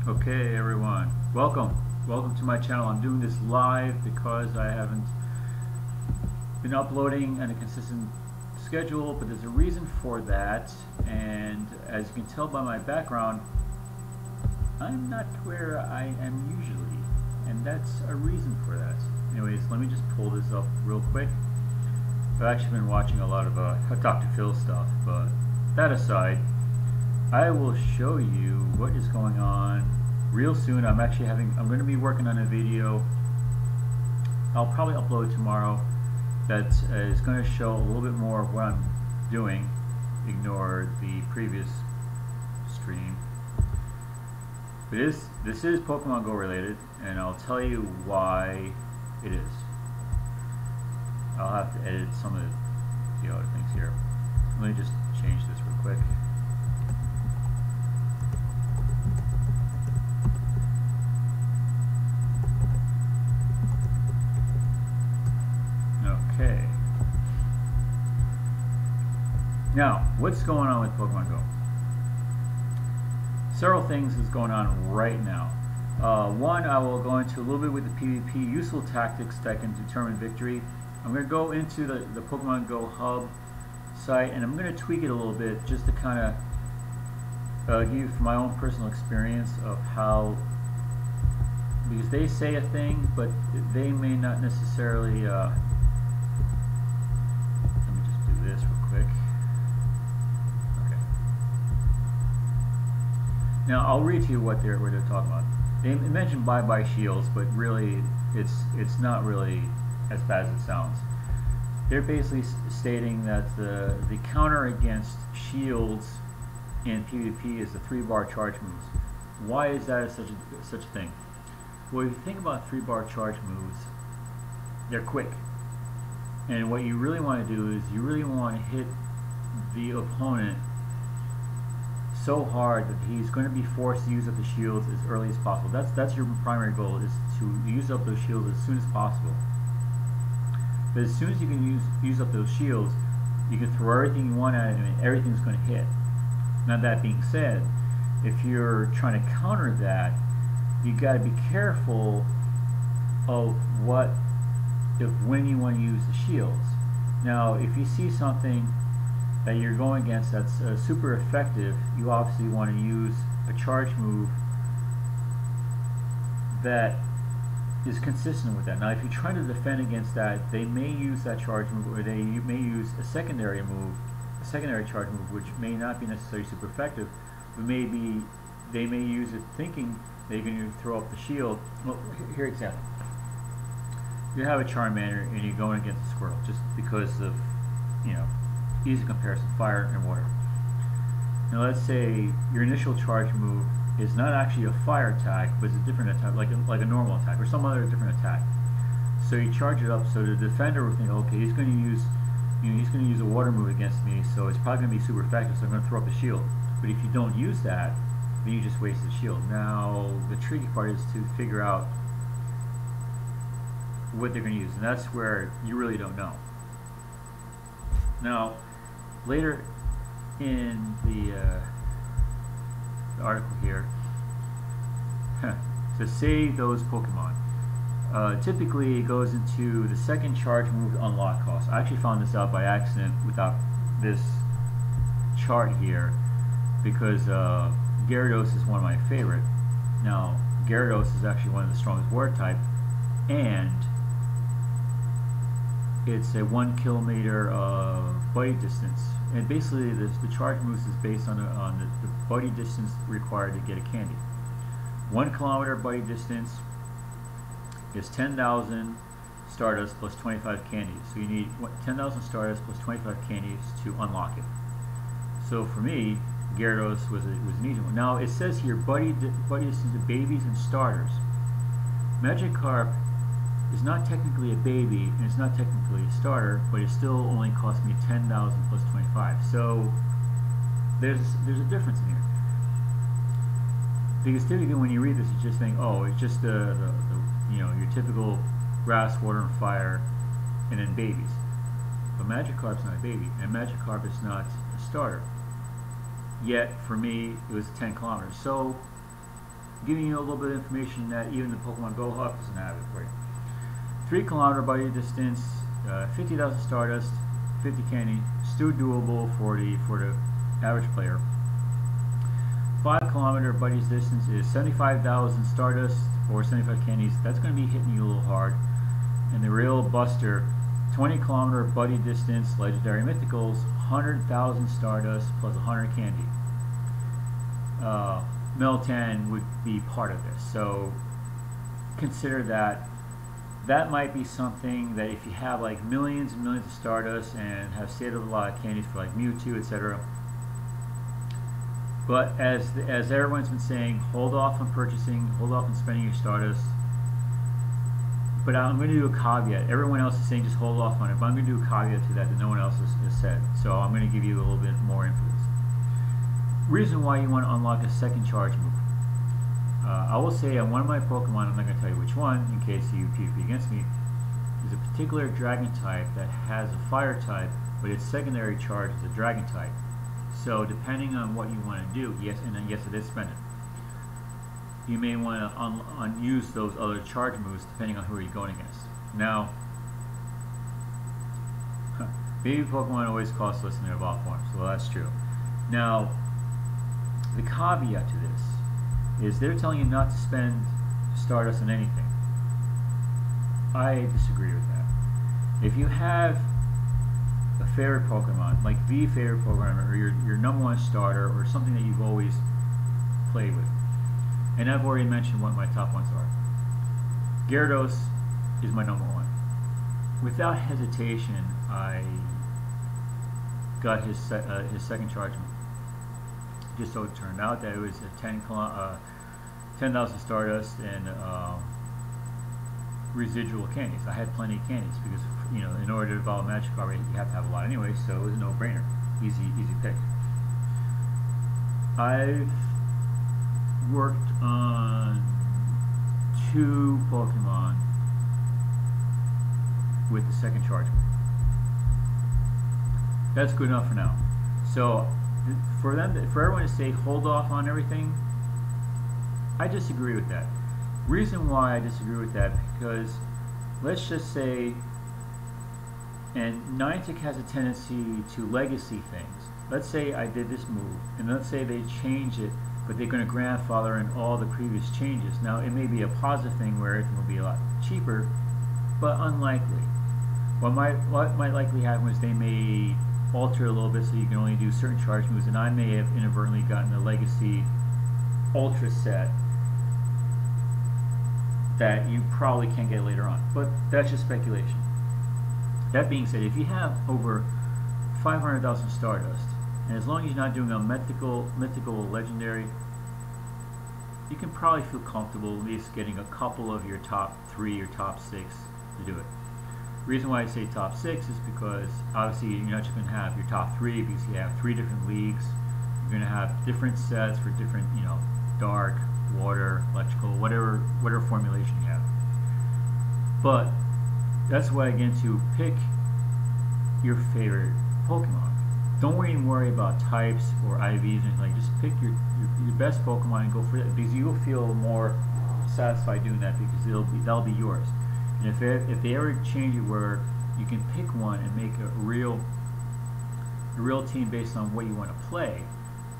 Okay, everyone, welcome to my channel. I'm doing this live because I haven't been uploading on a consistent schedule, but there's a reason for that, and as you can tell by my background, I'm not where I am usually, and that's a reason for that. Anyways, let me just pull this up real quick. I've actually been watching a lot of Dr. Phil stuff, but that aside, I will show you what is going on real soon. I'm going to be working on a video I'll probably upload tomorrow that is going to show a little bit more of what I'm doing. Ignore the previous stream. But this is Pokemon Go related, and I'll tell you why it is. I'll have to edit some of the other things here. Let me just change this real quick. Okay. Now, what's going on with Pokemon Go? Several things is going on right now. One, I will go into a little bit with the PvP useful tactics that can determine victory. I'm going to go into the Pokemon Go hub site, and I'm going to tweak it a little bit just to kind of give you from my own personal experience of how, because they say a thing, but they may not necessarily. Let me just do this real quick. Okay. Now I'll read to you what they're talking about. They mentioned bye-bye shields, but really it's not really as bad as it sounds. They're basically stating that the counter against shields in PvP is the 3-bar charge moves. Why is that such a thing? Well, if you think about 3-bar charge moves, they're quick. And what you really want to do is you really want to hit the opponent so hard that he's going to be forced to use up the shields as early as possible. That's your primary goal, is to use up those shields as soon as possible. But as soon as you can use up those shields, you can throw everything you want at it and everything's going to hit. Now, that being said, if you're trying to counter that, you got to be careful of when you want to use the shields. Now, if you see something that you're going against that's super effective, you obviously want to use a charge move that is consistent with that. Now, if you're trying to defend against that, they may use that charge move, or they may use a secondary charge move, which may not be necessarily super effective, but maybe they may use it thinking they're going to throw up the shield. Well, here example. You have a Charmander and you're going against a Squirtle, just because of, easy comparison, fire and water. Now let's say your initial charge move is not actually a fire attack, but it's a different attack, like a normal attack or some other different attack. So you charge it up, so the defender will think, okay, he's going to use a water move against me, so it's probably going to be super effective, so I'm going to throw up a shield. But if you don't use that, then you just waste the shield. Now the tricky part is to figure out what they're going to use, and that's where you really don't know. Now, later in the article here, to save those Pokemon, typically it goes into the second charge move unlock cost. I actually found this out by accident without this chart here, because Gyarados is one of my favorite. Now, Gyarados is actually one of the strongest water type, and it's a 1 kilometer buddy distance, and basically the charge moves is based on the buddy distance required to get a candy. 1 kilometer buddy distance is 10,000 Stardust plus 25 candies. So you need 10,000 Stardust plus 25 candies to unlock it. So for me, Gyarados was an easy one. Now it says here buddy distance to babies and starters. Magikarp is not technically a baby and it's not technically a starter, but it still only cost me 10,000 plus 25. So there's a difference in here. Because typically when you read this, you just think, oh, it's just your typical grass, water, and fire, and then babies. But Magikarp's not a baby, and Magikarp is not a starter. Yet for me, it was 10 kilometers. So giving you a little bit of information that even the Pokemon Go Hub doesn't have it for you. 3 kilometer buddy distance, 50,000 Stardust, 50 candy, still doable for the average player. 5 kilometer buddy's distance is 75,000 Stardust or 75 candies. That's going to be hitting you a little hard. And the real buster, 20 kilometer buddy distance, legendary mythicals, 100,000 Stardust plus 100 candy. Miltank would be part of this, so consider that. That might be something that if you have like millions and millions of Stardust and have saved a lot of candies for like Mewtwo, etc. But as everyone's been saying, hold off on purchasing, hold off on spending your Stardust. But I'm going to do a caveat. Everyone else is saying just hold off on it, but I'm going to do a caveat to that that no one else has said. So I'm going to give you a little bit more influence. Reason why you want to unlock a second charge move. I will say on one of my Pokemon, I'm not going to tell you which one in case you PvP against me, is a particular dragon type that has a fire type, but its secondary charge is a dragon type. So depending on what you want to do, yes, and then yes, it is spend it. You may want to use those other charge moves depending on who you're going against. Now, baby Pokemon always cost less than their evolved forms, so that's true. Now, the caveat to this is they're telling you not to spend Stardust on anything. I disagree with that. If you have a favorite Pokemon, like the favorite Pokemon, or your number one starter, or something that you've always played with, and I've already mentioned what my top ones are. Gyarados is my number one. Without hesitation, I got his second charge move. Just so it turned out that it was a 10,000 Stardust and residual candies. I had plenty of candies because, you know, in order to evolve a Magikarp, you have to have a lot anyway, so it was a no-brainer. Easy pick. I've worked on 2 Pokemon with the second charge. That's good enough for now. So for everyone to say hold off on everything, I disagree with that. Reason why I disagree with that, because let's just say, and Niantic has a tendency to legacy things. Let's say I did this move, and let's say they change it, but they're going to grandfather in all the previous changes. Now, it may be a positive thing where everything will be a lot cheaper, but unlikely. What might likely happen is they may alter a little bit so you can only do certain charge moves, and I may have inadvertently gotten a legacy ultra set that you probably can't get later on, but that's just speculation. That being said, if you have over 500,000 Stardust, and as long as you're not doing a mythical or legendary, you can probably feel comfortable at least getting a couple of your top 3 or top 6 to do it. The reason why I say top 6 is because obviously you're not just going to have your top 3 because you have 3 different leagues. You're going to have different sets for different, you know, dark, water, electrical, whatever formulation you have. But that's why I get into pick your favorite Pokemon. Don't even worry about types or IVs or anything like that. Just pick your best Pokemon and go for it, because you'll feel more satisfied doing that because that'll be yours. And if they ever change it where you can pick one and make a real team based on what you want to play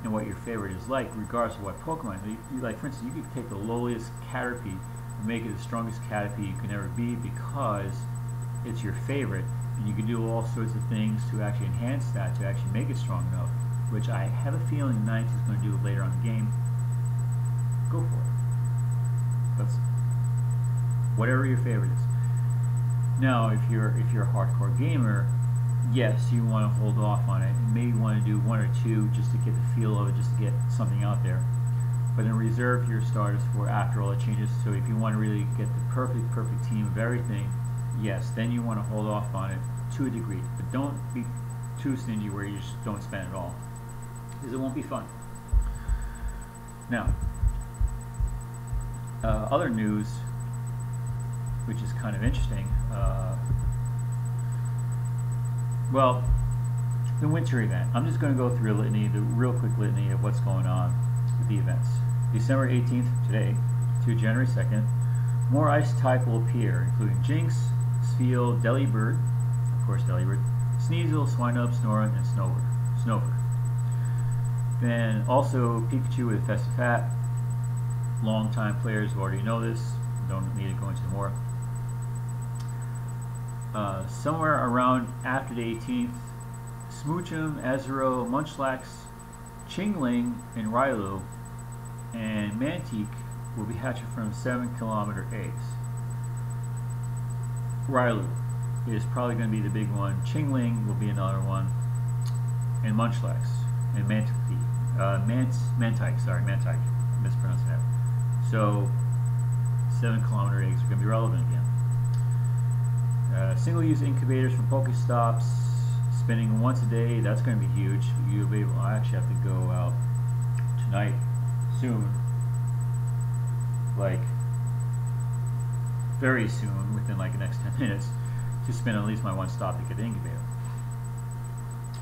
and what your favorite is like, regardless of what Pokemon. Like for instance, you could take the lowliest Caterpie and make it the strongest Caterpie you can ever be because it's your favorite, and you can do all sorts of things to actually enhance that, to actually make it strong enough, which I have a feeling Niantic is going to do later on in the game. Go for it. That's whatever your favorite is. Now, if you're a hardcore gamer, yes, you want to hold off on it, and maybe want to do 1 or 2 just to get the feel of it, just to get something out there. But then reserve your starters for after all the changes. So if you want to really get the perfect team of everything, yes, then you want to hold off on it to a degree. But don't be too stingy where you just don't spend it all, because it won't be fun. Now, other news, which is kind of interesting. Well, the winter event. I'm just going to go through the real quick litany of what's going on with the events. December 18th, today, to January 2nd, more ice type will appear, including Jinx, Spheal, Delibird, of course Delibird, Sneasel, Swinub, Snorunt, and Snover. Then also Pikachu with Festive Hat. Long-time players already know this, don't need to go into more. Somewhere around after the 18th, Smoochum, Azuro, Munchlax, Chingling, and Railu and Niantic will be hatching from 7-kilometer eggs. Railu is probably going to be the big one. Chingling will be another one, and Munchlax and Mantic, mispronounced that. So 7-kilometer eggs are going to be relevant again. Single-use incubators from Pokestops, spinning once a day. That's going to be huge. You'll be able. I actually have to go out tonight, soon, like very soon, within like the next 10 minutes, to spin at least my one stop to get the incubator.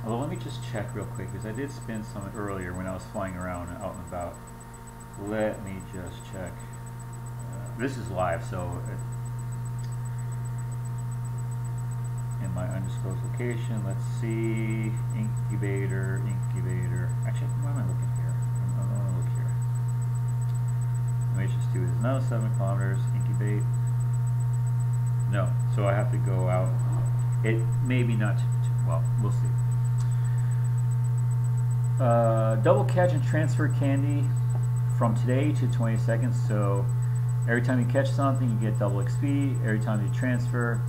Although let me just check real quick, because I did spin some earlier when I was flying around and out and about. Let me just check. This is live, so in my undisclosed location, let's see, incubator. Actually, why am I looking here? I want to look here. Let me just do this. Now 7 kilometers, incubate. No, so I have to go out. It maybe not. Well, we'll see. Double catch and transfer candy from today to 20 seconds. So every time you catch something, you get double XP. Every time you transfer,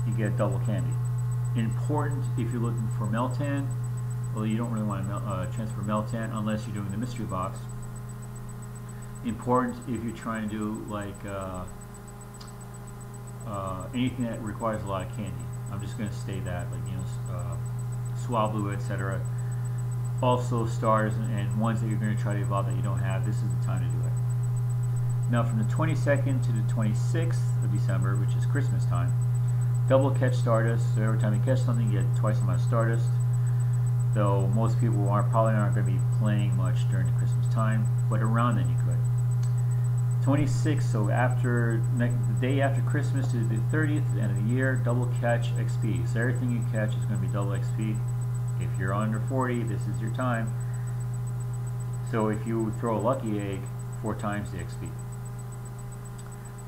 you get double candy. Important if you're looking for Meltan. Well, you don't really want to transfer Meltan unless you're doing the mystery box. Important if you're trying to do like anything that requires a lot of candy. I'm just going to say that, like, you know, Swablu, etc. Also stars and ones that you're going to try to evolve that you don't have, this is the time to do it. Now from the 22nd to the 26th of December, which is Christmas time, double catch Stardust. So every time you catch something, you get twice the amount of Stardust. Though most people probably aren't going to be playing much during the Christmas time, but around then you could. 26th, so after the day after Christmas to the 30th, the end of the year, double catch XP. So everything you catch is going to be double XP. If you're under 40, this is your time. So if you throw a lucky egg, 4 times the XP.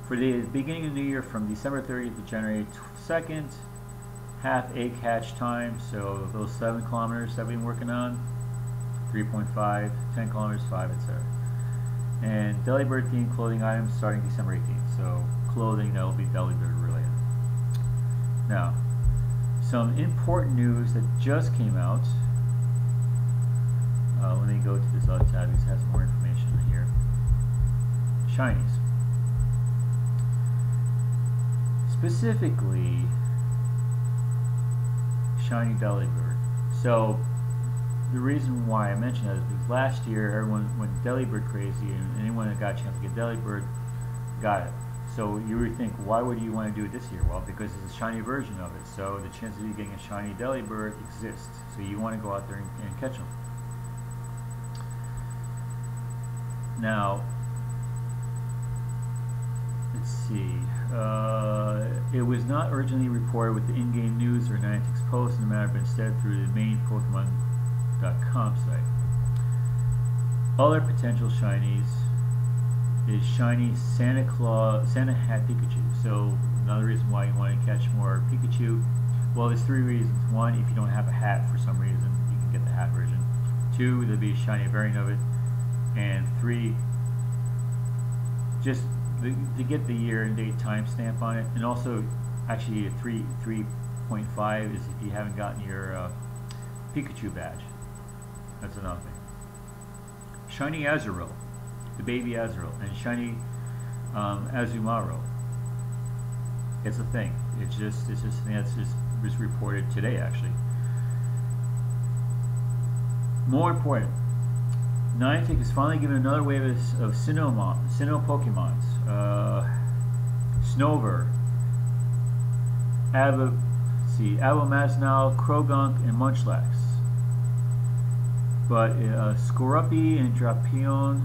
For the beginning of the new year, from December 30th to January 2nd, half egg hatch time. So those 7 kilometers that we've been working on, 3.5, 10 kilometers, 5, etc. And Delibird themed clothing items starting December 18th. So clothing that will be Delibird related. Now, some important news that just came out. Let me go to this other tab because it has more information here. Shinies. Specifically, Shiny Delibird. So, the reason why I mention that is because last year everyone went Delibird crazy, and anyone that got a chance to get Delibird got it. So you would think, why would you want to do it this year? Well, because it's a shiny version of it, so the chances of you getting a shiny Delibird exist. So you want to go out there and catch them. Now, let's see. It was not urgently reported with the in-game news or Niantic's post in the matter, but instead through the main Pokemon.com site. Other potential shinies is shiny Santa Hat Pikachu. So another reason why you want to catch more Pikachu. Well, there's 3 reasons. 1, if you don't have a hat for some reason, you can get the hat version. 2, there'll be a shiny variant of it. And 3, just to get the year and date timestamp on it. And also, actually, 3.5 is if you haven't gotten your Pikachu badge. That's another thing. Shiny Azuro, the baby Azuro, and shiny Azumarill. It's a thing. It's just a thing that's just was reported today, actually. More important, Niantic has finally given another wave of Sinnoh Pokemons. Snover, Abomasnow, Krogunk, and Munchlax. But Skorupi and Drapion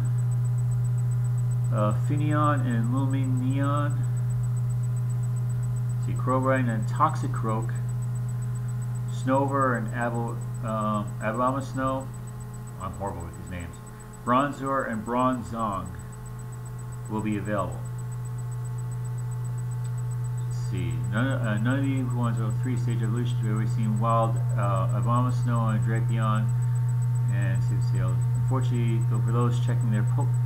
Finneon and Lumineon. See, Crobrine and Toxicroak. Snover and Abomasnow. I'm horrible with these names. Bronzor and Bronzong will be available. Let's see. None of these ones are 3-stage evolution. We've already seen Wild Abomasnow and Drapion and Sales. Unfortunately, though, for those checking their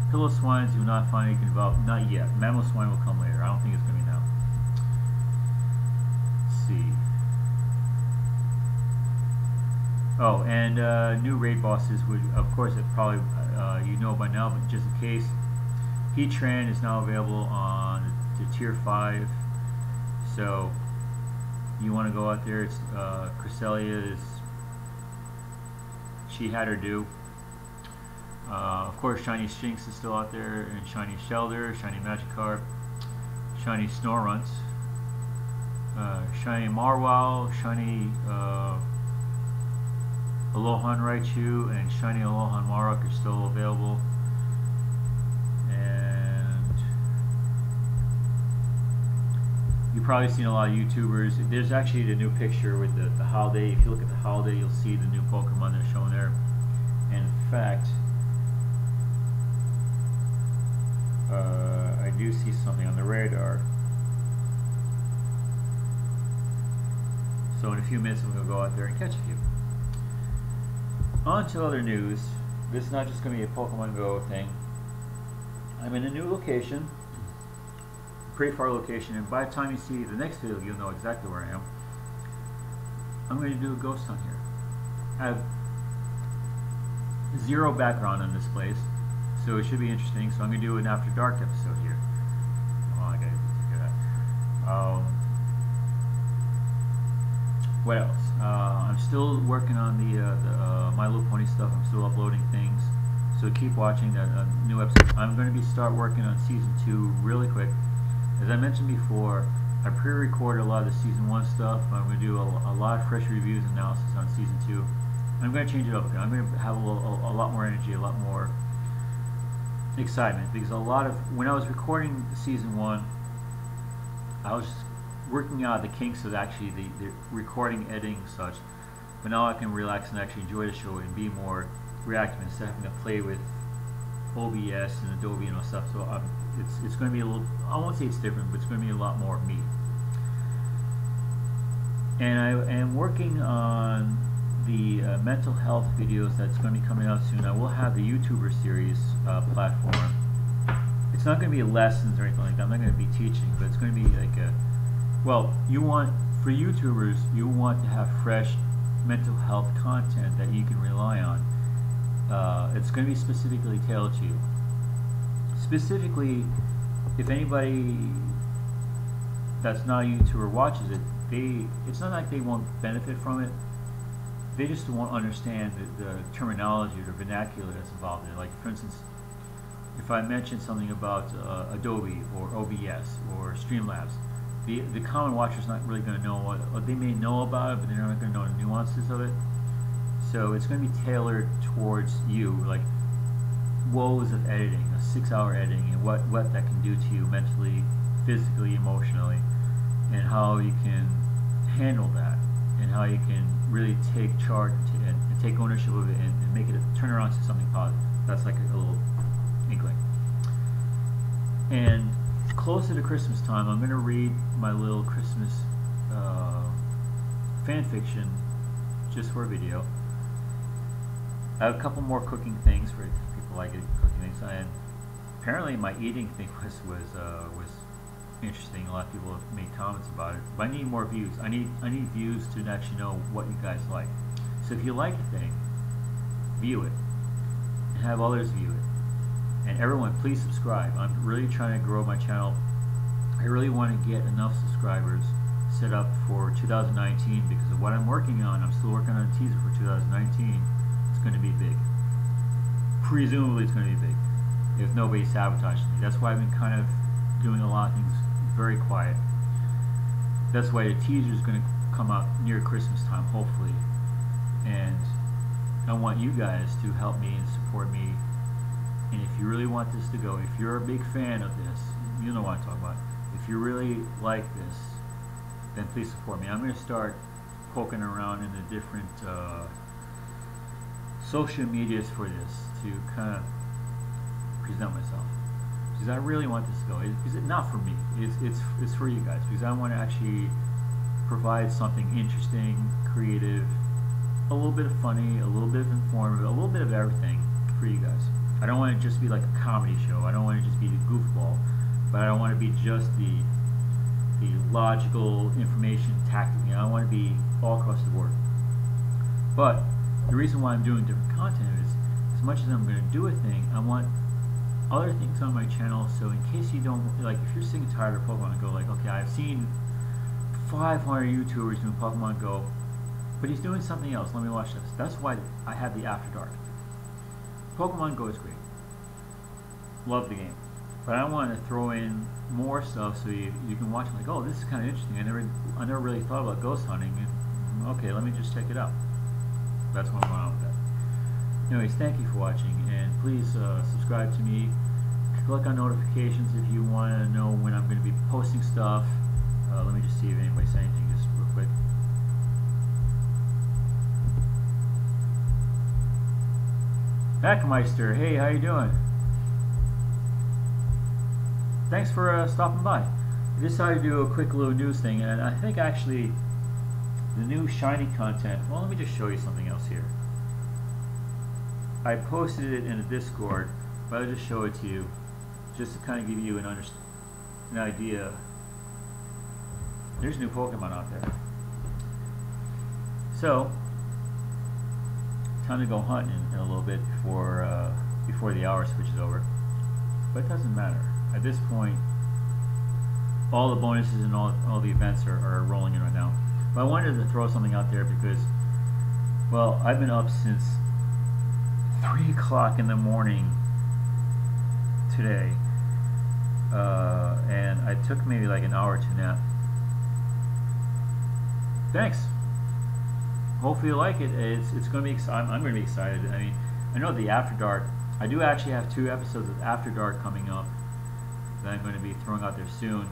pillow swines, you will not find it can develop. Not yet. Mammal swine will come later. I don't think it's going to be now. Let's see. Oh, and new raid bosses would, of course, it probably you know by now, but just in case, Heatran is now available on the tier 5. So you want to go out there. It's Cresselia is. She had her due. Of course, Shiny Shinx is still out there, and Shiny Shelder, Shiny Magikarp, Shiny Snorunt, Shiny Marwile, Shiny Alolan Raichu, and Shiny Alolan Marok are still available. And you've probably seen a lot of YouTubers. There's actually the new picture with the holiday. If you look at the holiday, you'll see the new Pokemon they're showing there. And in fact, I do see something on the radar. So in a few minutes, I'm going to go out there and catch a few. On to other news. This is not just going to be a Pokemon Go thing. I'm in a new location, pretty far location, and by the time you see the next video, you'll know exactly where I am. I'm going to do a ghost hunt here. I have zero background on this place, so it should be interesting. So I'm going to do an After Dark episode here. Oh, I got to take care of that. What else? I'm still working on the My Little Pony stuff. I'm still uploading things, so keep watching that new episode. I'm going to start working on season 2 really quick. As I mentioned before, I pre-recorded a lot of the season 1 stuff. I'm going to do a lot of fresh reviews and analysis on season 2. I'm going to change it up. I'm going to have a lot more energy, a lot more excitement, because when I was recording season 1, I was working out the kinks of actually the recording, editing, and such. But now I can relax and actually enjoy the show and be more reactive instead of having to play with OBS and Adobe and all stuff. So it's going to be a little, I won't say it's different, but it's going to be a lot more me. And I am working on the mental health videos that's going to be coming out soon. I will have the YouTuber series platform. It's not going to be lessons or anything like that. I'm not going to be teaching, but it's going to be like a, well, for YouTubers, you want to have fresh mental health content that you can rely on. It's going to be specifically tailored to you. Specifically, if anybody that's not a YouTuber watches it, it's not like they won't benefit from it. They just won't understand the terminology or the vernacular that's involved in it. Like, for instance, if I mention something about Adobe or OBS or Streamlabs, the common watcher's not really going to know what they may know about it, but they're not going to know the nuances of it. So it's going to be tailored towards you, like woes of editing, a 6-hour editing, and what that can do to you mentally, physically, emotionally, and how you can handle that, and how you can really take charge and take ownership of it and make it turn around to something positive. That's like a little inkling. And closer to Christmas time, I'm going to read my little Christmas fan fiction just for a video. I have a couple more cooking things for people like it, cooking things, and apparently my eating thing was interesting. A lot of people have made comments about it, but I need more views. I need views to actually know what you guys like. So if you like a thing, view it and have others view it. And everyone, please subscribe. I'm really trying to grow my channel. I really want to get enough subscribers set up for 2019 because of what I'm working on. I'm still working on a teaser for 2019. It's going to be big. Presumably it's going to be big if nobody sabotages me. That's why I've been kind of doing a lot of things very quiet. That's why the teaser is going to come out near Christmas time, hopefully. And I want you guys to help me and support me And if you really want this to go, if you're a big fan of this, you know what I'm talking about. If you really like this, then please support me. I'm going to start poking around in the different social medias for this to kind of present myself. Because I really want this to go. It's not for me. It's for you guys. Because I want to actually provide something interesting, creative, a little bit of funny, a little bit of informative, a little bit of everything for you guys. I don't want it to just be like a comedy show. I don't want it to just be the goofball. But I don't want to be just the logical information tactic. You know, I want to be all across the board. But the reason why I'm doing different content is, as much as I'm going to do a thing, I want other things on my channel. So in case you don't, like, if you're sick and tired of Pokemon Go, like, okay, I've seen 500 YouTubers doing Pokemon Go, but he's doing something else. Let me watch this. That's why I have the After Dark. Pokemon Go is great. Love the game. But I want to throw in more stuff so you can watch it like, oh, this is kind of interesting. I never really thought about ghost hunting. And, okay, let me just check it out. That's what I'm going on with that. Anyways, thank you for watching, and please subscribe to me. Click on notifications if you want to know when I'm going to be posting stuff. Let me just see if anybody said anything just real quick. Hackmeister, hey, how you doing? Thanks for stopping by. I decided to do a quick little news thing, and I think actually the new shiny content, well, let me just show you something else here. I posted it in a Discord, but I'll just show it to you just to kind of give you an idea. There's new Pokemon out there. So, time to go hunting in a little bit before the hour switches over. But it doesn't matter. At this point, all the bonuses and all the events are rolling in right now. But I wanted to throw something out there because, well, I've been up since 3 o'clock in the morning today, and I took maybe like an hour or two nap. Thanks. Hopefully you like it. It's going to be exciting. I'm going to be excited. I mean, I know the After Dark. I do actually have 2 episodes of After Dark coming up that I'm going to be throwing out there soon.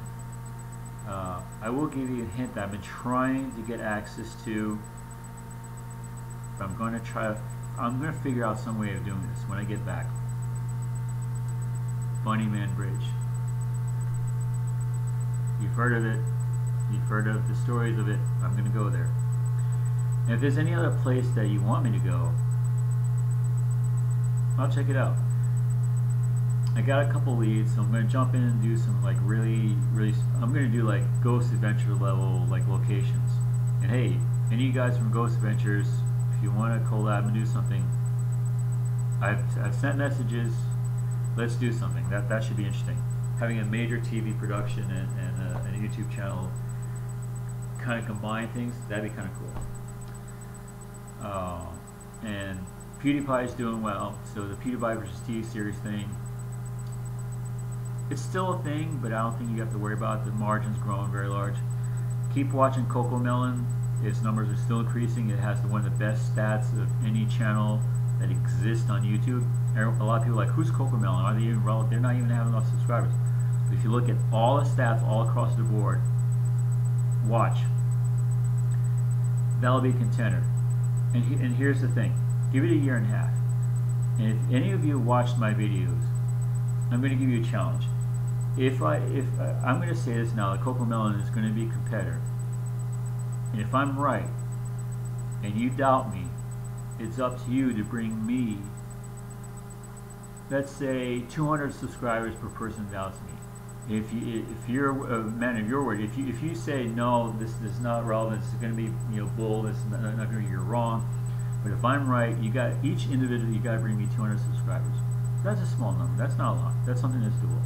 I will give you a hint that I've been trying to get access to, but I'm going to figure out some way of doing this when I get back. Bunnyman Bridge. You've heard of it. You've heard of the stories of it. I'm going to go there. And if there's any other place that you want me to go, I'll check it out. I got a couple leads, so I'm going to jump in and do some like really, I'm going to do like Ghost Adventure level like locations. And hey, any of you guys from Ghost Adventures, if you want to collab and do something, I've sent messages. Let's do something. That should be interesting. Having a major TV production and a YouTube channel kind of combine things, that'd be kind of cool. And PewDiePie's doing well, so the PewDiePie versus T series thing, it's still a thing, but I don't think you have to worry about it. The margin's growing very large. Keep watching Cocomelon. Its numbers are still increasing. It has one of the best stats of any channel that exists on YouTube. A lot of people are like, who's Cocomelon? Are they even relevant? They're not even having enough subscribers. But if you look at all the stats all across the board, watch. That'll be a contender. And here's the thing. Give it a year and a half. And if any of you watched my videos, I'm going to give you a challenge. I'm going to say this now, the Cocomelon is going to be a competitor. And if I'm right, and you doubt me, it's up to you to bring me, let's say, 200 subscribers per person doubts me. If you're a man of your word, if you say no, this is not relevant, it's going to be bull, this is not going to be, you're wrong. But if I'm right, each individual, you got to bring me 200 subscribers. That's a small number. That's not a lot. That's something that's doable.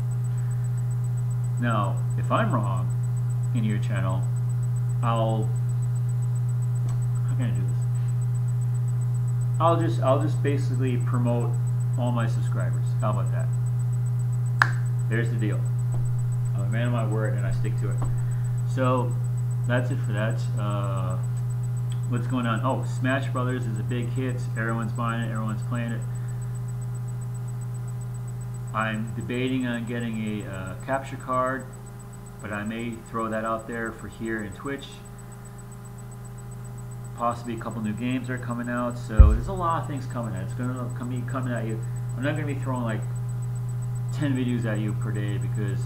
Now, if I'm wrong in your channel, how can I do this? I'll just basically promote all my subscribers. How about that? There's the deal. I'm a man of my word, and I stick to it. So that's it for that. What's going on? Oh, Smash Brothers is a big hit. Everyone's buying it. Everyone's playing it. I'm debating on getting a capture card, but I may throw that out there for here in Twitch. Possibly a couple new games are coming out, so there's a lot of things coming out. It's going to be coming at you. I'm not going to be throwing like 10 videos at you per day because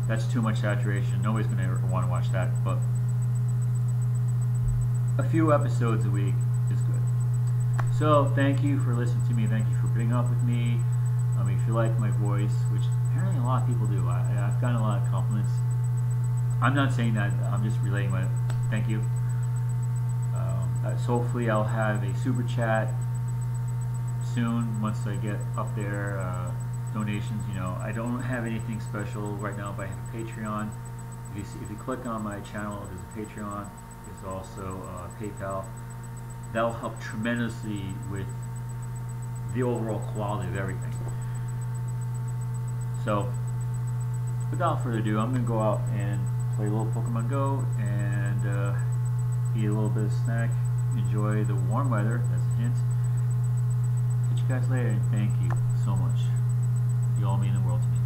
that's too much saturation. Nobody's going to want to watch that, but a few episodes a week is good. So thank you for listening to me. Thank you for putting up with me. If you like my voice, which apparently a lot of people do, I've gotten a lot of compliments. I'm not saying that, I'm just relaying my thank you. So hopefully I'll have a super chat soon once I get up there. Donations, I don't have anything special right now, but I have a Patreon. If you click on my channel, there's a Patreon. There's also PayPal. That'll help tremendously with the overall quality of everything. So, without further ado, I'm going to go out and play a little Pokemon Go and eat a little bit of snack. Enjoy the warm weather, that's a hint. Catch you guys later, and thank you so much. You all mean the world to me.